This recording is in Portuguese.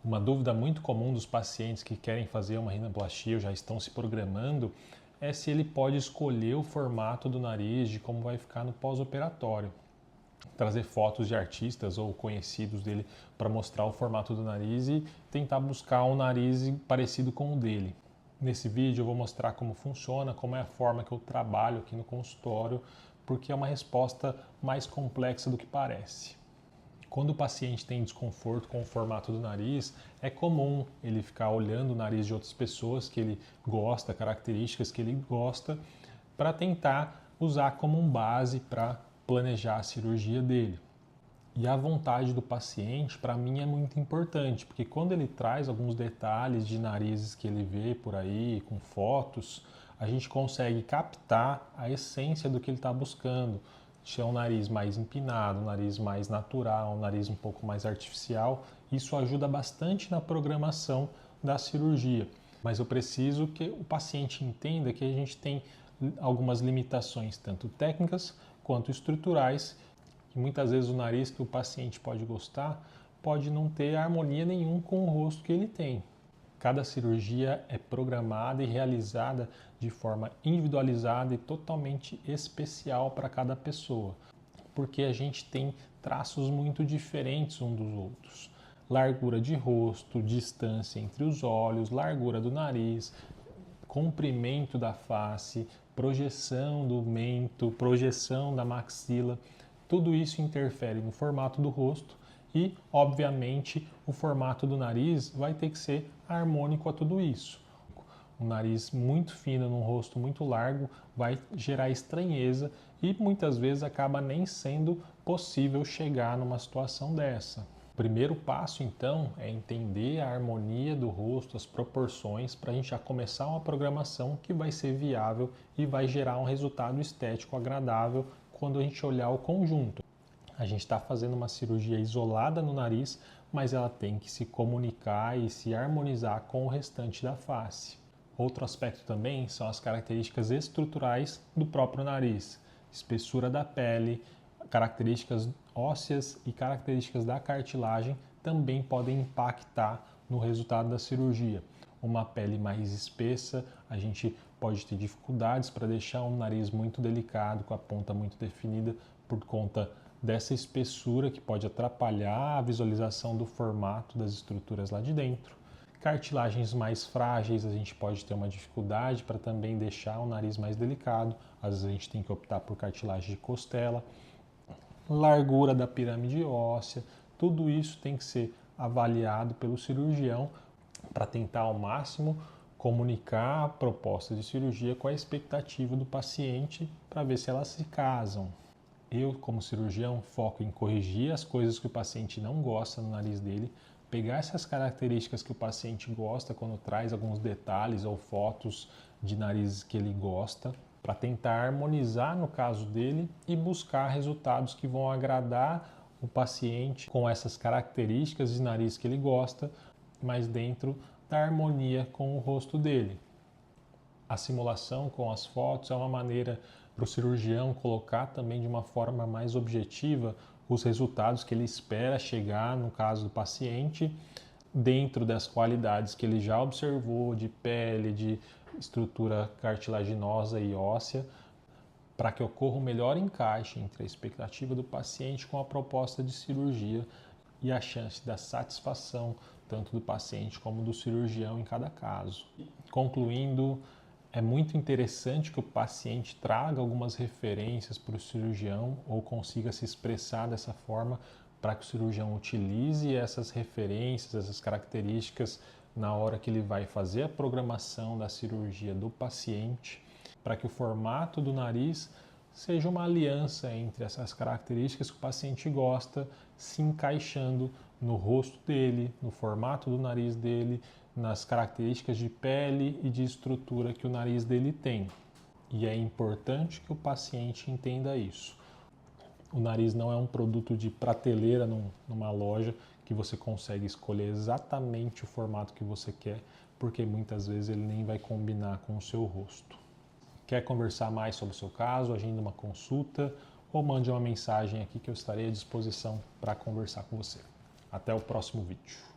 Uma dúvida muito comum dos pacientes que querem fazer uma rinoplastia ou já estão se programando é se ele pode escolher o formato do nariz, de como vai ficar no pós-operatório. Trazer fotos de artistas ou conhecidos dele para mostrar o formato do nariz e tentar buscar um nariz parecido com o dele. Nesse vídeo eu vou mostrar como funciona, como é a forma que eu trabalho aqui no consultório, porque é uma resposta mais complexa do que parece. Quando o paciente tem desconforto com o formato do nariz, é comum ele ficar olhando o nariz de outras pessoas que ele gosta, características que ele gosta, para tentar usar como base para planejar a cirurgia dele. E a vontade do paciente, para mim, é muito importante, porque quando ele traz alguns detalhes de narizes que ele vê por aí, com fotos, a gente consegue captar a essência do que ele está buscando. Se é um nariz mais empinado, um nariz mais natural, um nariz um pouco mais artificial, isso ajuda bastante na programação da cirurgia. Mas eu preciso que o paciente entenda que a gente tem algumas limitações, tanto técnicas quanto estruturais, que muitas vezes o nariz que o paciente pode gostar pode não ter harmonia nenhum com o rosto que ele tem. Cada cirurgia é programada e realizada de forma individualizada e totalmente especial para cada pessoa, porque a gente tem traços muito diferentes uns dos outros. Largura de rosto, distância entre os olhos, largura do nariz, comprimento da face, projeção do mento, projeção da maxila, tudo isso interfere no formato do rosto e, obviamente, o formato do nariz vai ter que ser harmônico a tudo isso. Um nariz muito fino num rosto muito largo vai gerar estranheza e muitas vezes acaba nem sendo possível chegar numa situação dessa. O primeiro passo, então, é entender a harmonia do rosto, as proporções, para a gente já começar uma programação que vai ser viável e vai gerar um resultado estético agradável quando a gente olhar o conjunto. A gente está fazendo uma cirurgia isolada no nariz, mas ela tem que se comunicar e se harmonizar com o restante da face. Outro aspecto também são as características estruturais do próprio nariz, espessura da pele, características ósseas e características da cartilagem também podem impactar no resultado da cirurgia. Uma pele mais espessa, a gente pode ter dificuldades para deixar um nariz muito delicado, com a ponta muito definida, por conta dessa espessura que pode atrapalhar a visualização do formato das estruturas lá de dentro. Cartilagens mais frágeis, a gente pode ter uma dificuldade para também deixar o nariz mais delicado, às vezes a gente tem que optar por cartilagem de costela. Largura da pirâmide óssea, tudo isso tem que ser avaliado pelo cirurgião para tentar ao máximo comunicar a proposta de cirurgia com a expectativa do paciente para ver se elas se casam. Eu, como cirurgião, foco em corrigir as coisas que o paciente não gosta no nariz dele, pegar essas características que o paciente gosta quando traz alguns detalhes ou fotos de narizes que ele gosta, para tentar harmonizar no caso dele e buscar resultados que vão agradar o paciente com essas características de nariz que ele gosta, mas dentro da harmonia com o rosto dele. A simulação com as fotos é uma maneira para o cirurgião colocar também de uma forma mais objetiva os resultados que ele espera chegar no caso do paciente, dentro das qualidades que ele já observou de pele, de estrutura cartilaginosa e óssea, para que ocorra o melhor encaixe entre a expectativa do paciente com a proposta de cirurgia e a chance da satisfação tanto do paciente como do cirurgião em cada caso. Concluindo, é muito interessante que o paciente traga algumas referências para o cirurgião ou consiga se expressar dessa forma para que o cirurgião utilize essas referências, essas características na hora que ele vai fazer a programação da cirurgia do paciente, para que o formato do nariz seja uma aliança entre essas características que o paciente gosta, se encaixando no rosto dele, no formato do nariz dele, nas características de pele e de estrutura que o nariz dele tem. E é importante que o paciente entenda isso. O nariz não é um produto de prateleira numa loja que você consegue escolher exatamente o formato que você quer, porque muitas vezes ele nem vai combinar com o seu rosto. Quer conversar mais sobre o seu caso, agende uma consulta ou mande uma mensagem aqui que eu estarei à disposição para conversar com você. Até o próximo vídeo.